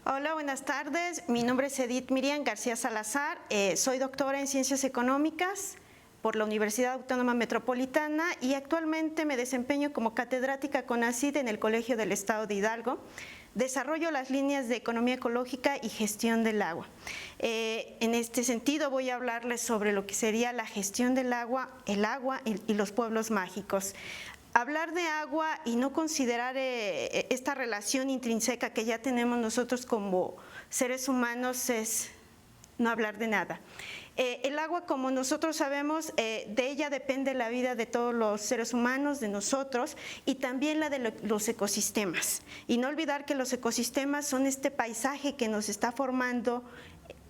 Hola, buenas tardes. Mi nombre es Edith Miriam García Salazar. Soy doctora en Ciencias Económicas por la Universidad Autónoma Metropolitana y actualmente me desempeño como catedrática CONACYT en el Colegio del Estado de Hidalgo. Desarrollo las líneas de Economía Ecológica y Gestión del Agua. En este sentido voy a hablarles sobre lo que sería la gestión del agua, el agua y los pueblos mágicos. Hablar de agua y no considerar esta relación intrínseca que ya tenemos nosotros como seres humanos es no hablar de nada. El agua, como nosotros sabemos, de ella depende la vida de todos los seres humanos, de nosotros, y también la de los ecosistemas. Y no olvidar que los ecosistemas son este paisaje que nos está formando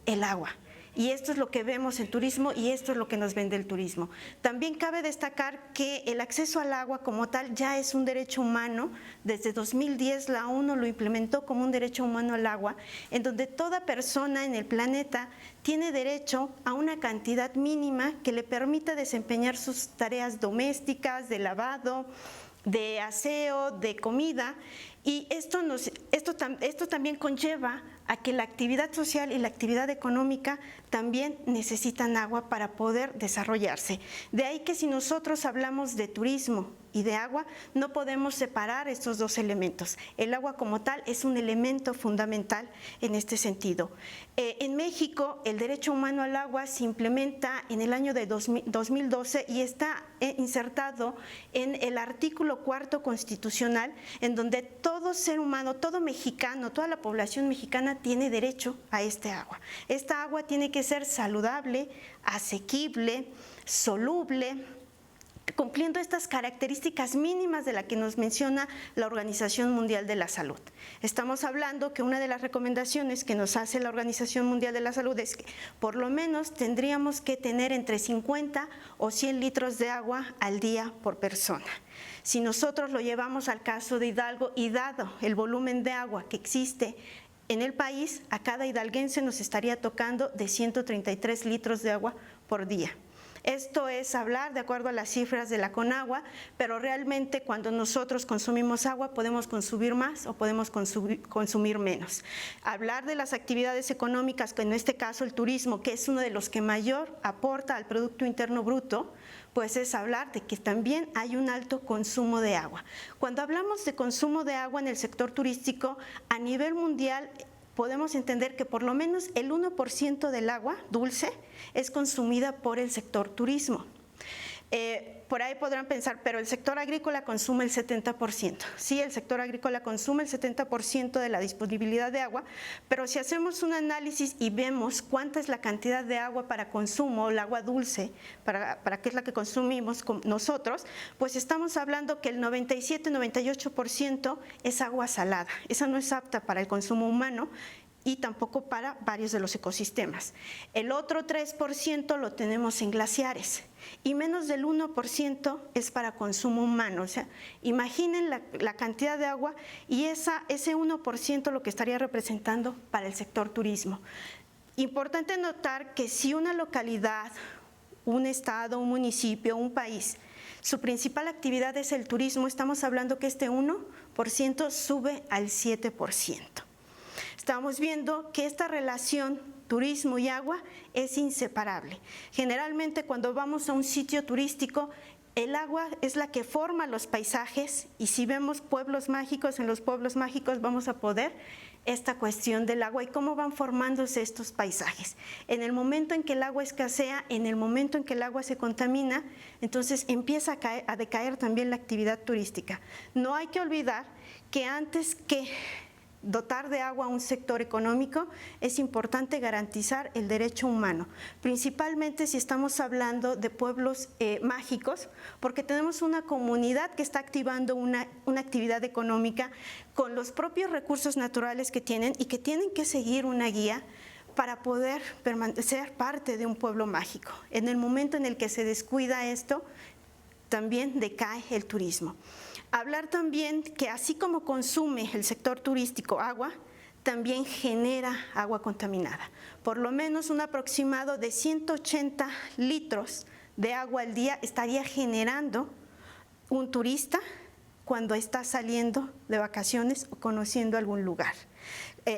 el agua. Y esto es lo que vemos en turismo y esto es lo que nos vende el turismo. También cabe destacar que el acceso al agua como tal ya es un derecho humano. Desde 2010 la ONU lo implementó como un derecho humano al agua, en donde toda persona en el planeta tiene derecho a una cantidad mínima que le permita desempeñar sus tareas domésticas, de lavado, de aseo, de comida. Y esto también conlleva a que la actividad social y la actividad económica también necesitan agua para poder desarrollarse. De ahí que si nosotros hablamos de turismo y de agua, no podemos separar estos dos elementos. El agua como tal es un elemento fundamental en este sentido. En México, el derecho humano al agua se implementa en el año de 2012 y está insertado en el artículo 4 constitucional, en donde todo ser humano, todo mexicano, toda la población mexicana tiene derecho a este agua. Esta agua tiene que ser saludable, asequible, soluble, cumpliendo estas características mínimas de las que nos menciona la Organización Mundial de la Salud. Estamos hablando que una de las recomendaciones que nos hace la Organización Mundial de la Salud es que por lo menos tendríamos que tener entre 50 o 100 litros de agua al día por persona. Si nosotros lo llevamos al caso de Hidalgo y dado el volumen de agua que existe en el país, a cada hidalguense nos estaría tocando de 133 litros de agua por día. Esto es hablar de acuerdo a las cifras de la Conagua, pero realmente cuando nosotros consumimos agua podemos consumir más o podemos consumir menos. Hablar de las actividades económicas, que en este caso el turismo, que es uno de los que mayor aporta al Producto Interno Bruto, pues es hablar de que también hay un alto consumo de agua. Cuando hablamos de consumo de agua en el sector turístico, a nivel mundial, podemos entender que por lo menos el 1% del agua dulce es consumida por el sector turismo. Por ahí podrán pensar, pero el sector agrícola consume el 70%. Sí, el sector agrícola consume el 70% de la disponibilidad de agua, pero si hacemos un análisis y vemos cuánta es la cantidad de agua para consumo, el agua dulce, para qué es la que consumimos nosotros, pues estamos hablando que el 97-98% es agua salada. Esa no es apta para el consumo humano y tampoco para varios de los ecosistemas. El otro 3% lo tenemos en glaciares y menos del 1% es para consumo humano. O sea, imaginen la cantidad de agua y ese 1% lo que estaría representando para el sector turismo. Importante notar que si una localidad, un estado, un municipio, un país, su principal actividad es el turismo, estamos hablando que este 1% sube al 7%. Estamos viendo que esta relación turismo y agua es inseparable. Generalmente cuando vamos a un sitio turístico, el agua es la que forma los paisajes y si vemos pueblos mágicos, en los pueblos mágicos vamos a poder esta cuestión del agua y cómo van formándose estos paisajes. En el momento en que el agua escasea, en el momento en que el agua se contamina, entonces empieza a decaer también la actividad turística. No hay que olvidar que antes que dotar de agua a un sector económico, es importante garantizar el derecho humano, principalmente si estamos hablando de pueblos mágicos, porque tenemos una comunidad que está activando una actividad económica con los propios recursos naturales que tienen y que tienen que seguir una guía para poder permanecer parte de un pueblo mágico. En el momento en el que se descuida esto, también decae el turismo. Hablar también que así como consume el sector turístico agua, también genera agua contaminada. Por lo menos un aproximado de 180 litros de agua al día estaría generando un turista cuando está saliendo de vacaciones o conociendo algún lugar.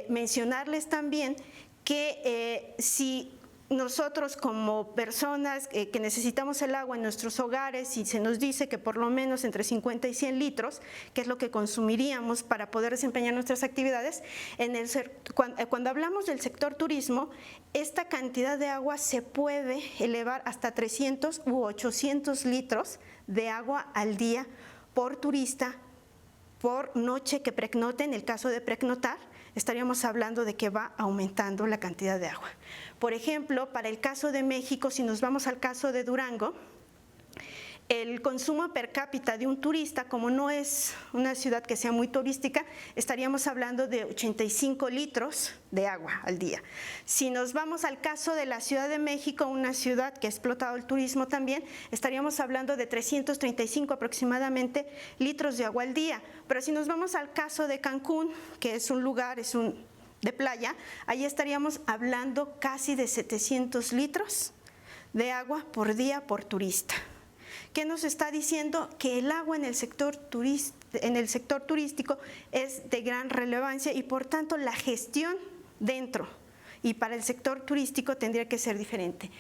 mencionarles también que si nosotros como personas que necesitamos el agua en nuestros hogares y se nos dice que por lo menos entre 50 y 100 litros, que es lo que consumiríamos para poder desempeñar nuestras actividades, cuando hablamos del sector turismo, esta cantidad de agua se puede elevar hasta 300 u 800 litros de agua al día por turista, por noche que pernocte. En el caso de pernoctar, estaríamos hablando de que va aumentando la cantidad de agua. Por ejemplo, para el caso de México, si nos vamos al caso de Durango, el consumo per cápita de un turista, como no es una ciudad que sea muy turística, estaríamos hablando de 85 litros de agua al día. Si nos vamos al caso de la Ciudad de México, una ciudad que ha explotado el turismo también, estaríamos hablando de 335 aproximadamente litros de agua al día. Pero si nos vamos al caso de Cancún, que es un lugar, de playa, ahí estaríamos hablando casi de 700 litros de agua por día por turista. ¿Qué nos está diciendo? Que el agua en el sector turístico es de gran relevancia y por tanto la gestión dentro y para el sector turístico tendría que ser diferente.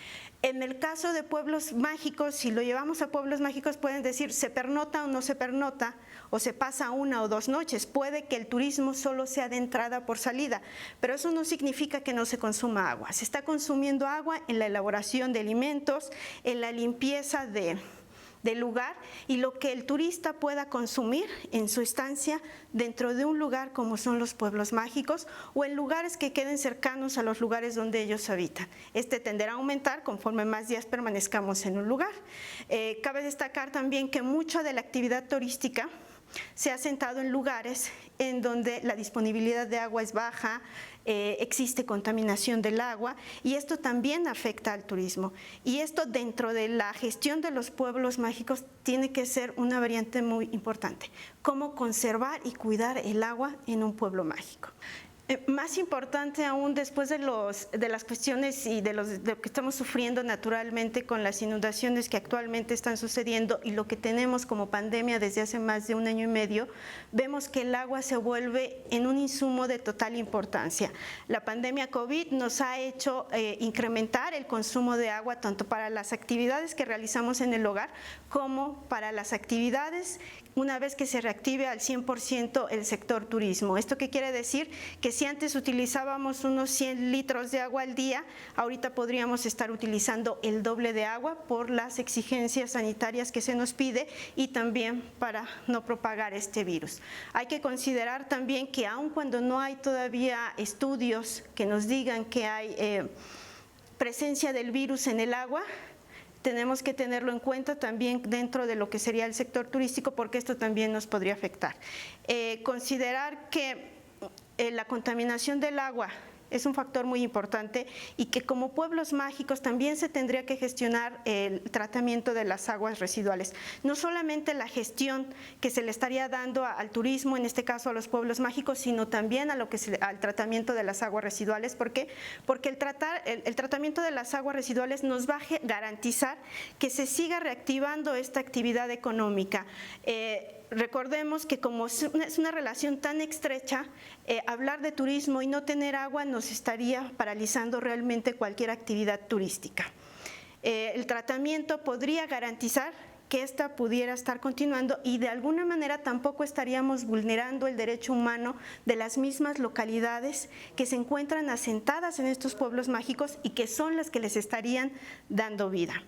En el caso de pueblos mágicos, si lo llevamos a pueblos mágicos, pueden decir se pernota o no se pernota, o se pasa 1 o 2 noches. Puede que el turismo solo sea de entrada por salida, pero eso no significa que no se consuma agua. Se está consumiendo agua en la elaboración de alimentos, en la limpieza del lugar y lo que el turista pueda consumir en su estancia dentro de un lugar como son los pueblos mágicos o en lugares que queden cercanos a los lugares donde ellos habitan. Este tenderá a aumentar conforme más días permanezcamos en un lugar. Cabe destacar también que mucha de la actividad turística se ha sentado en lugares en donde la disponibilidad de agua es baja, existe contaminación del agua y esto también afecta al turismo. Y esto dentro de la gestión de los pueblos mágicos tiene que ser una variante muy importante. Cómo conservar y cuidar el agua en un pueblo mágico. Más importante aún después de las cuestiones y de lo que estamos sufriendo naturalmente con las inundaciones que actualmente están sucediendo y lo que tenemos como pandemia desde hace más de 1 año y medio, vemos que el agua se vuelve en un insumo de total importancia. La pandemia COVID nos ha hecho incrementar el consumo de agua tanto para las actividades que realizamos en el hogar como para las actividades una vez que se reactive al 100% el sector turismo. ¿Esto qué quiere decir? Que si antes utilizábamos unos 100 litros de agua al día, ahorita podríamos estar utilizando el doble de agua por las exigencias sanitarias que se nos pide y también para no propagar este virus. Hay que considerar también que aun cuando no hay todavía estudios que nos digan que hay presencia del virus en el agua, tenemos que tenerlo en cuenta también dentro de lo que sería el sector turístico porque esto también nos podría afectar. Considerar que la contaminación del agua es un factor muy importante y que como pueblos mágicos también se tendría que gestionar el tratamiento de las aguas residuales. No solamente la gestión que se le estaría dando al turismo, en este caso a los pueblos mágicos, sino también a al tratamiento de las aguas residuales. ¿Por qué? Porque el tratamiento de las aguas residuales nos va a garantizar que se siga reactivando esta actividad económica. Recordemos que como es una relación tan estrecha, hablar de turismo y no tener agua nos estaría paralizando realmente cualquier actividad turística. El tratamiento podría garantizar que ésta pudiera estar continuando y de alguna manera tampoco estaríamos vulnerando el derecho humano de las mismas localidades que se encuentran asentadas en estos pueblos mágicos y que son las que les estarían dando vida.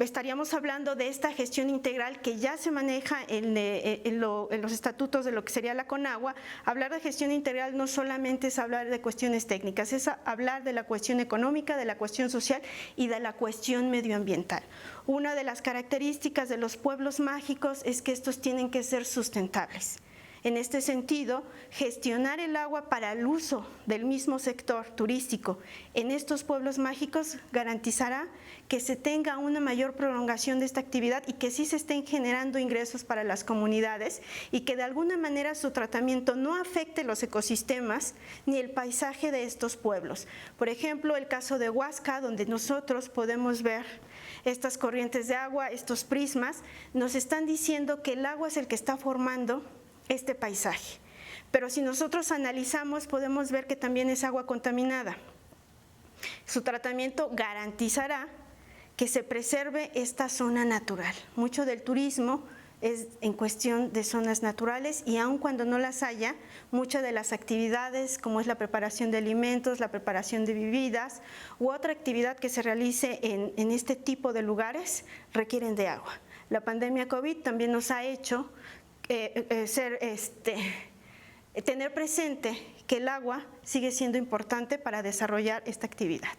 Estaríamos hablando de esta gestión integral que ya se maneja en los estatutos de lo que sería la Conagua. Hablar de gestión integral no solamente es hablar de cuestiones técnicas, es hablar de la cuestión económica, de la cuestión social y de la cuestión medioambiental. Una de las características de los pueblos mágicos es que estos tienen que ser sustentables. En este sentido, gestionar el agua para el uso del mismo sector turístico en estos pueblos mágicos garantizará que se tenga una mayor prolongación de esta actividad y que sí se estén generando ingresos para las comunidades y que de alguna manera su tratamiento no afecte los ecosistemas ni el paisaje de estos pueblos. Por ejemplo, el caso de Huasca, donde nosotros podemos ver estas corrientes de agua, estos prismas, nos están diciendo que el agua es el que está formando este paisaje. pero si nosotros analizamos podemos ver que también es agua contaminada. Su tratamiento garantizará que se preserve esta zona natural. Mucho del turismo es en cuestión de zonas naturales y aun cuando no las haya, muchas de las actividades como es la preparación de alimentos, la preparación de bebidas u otra actividad que se realice en este tipo de lugares requieren de agua. La pandemia COVID también nos ha hecho tener presente que el agua sigue siendo importante para desarrollar esta actividad.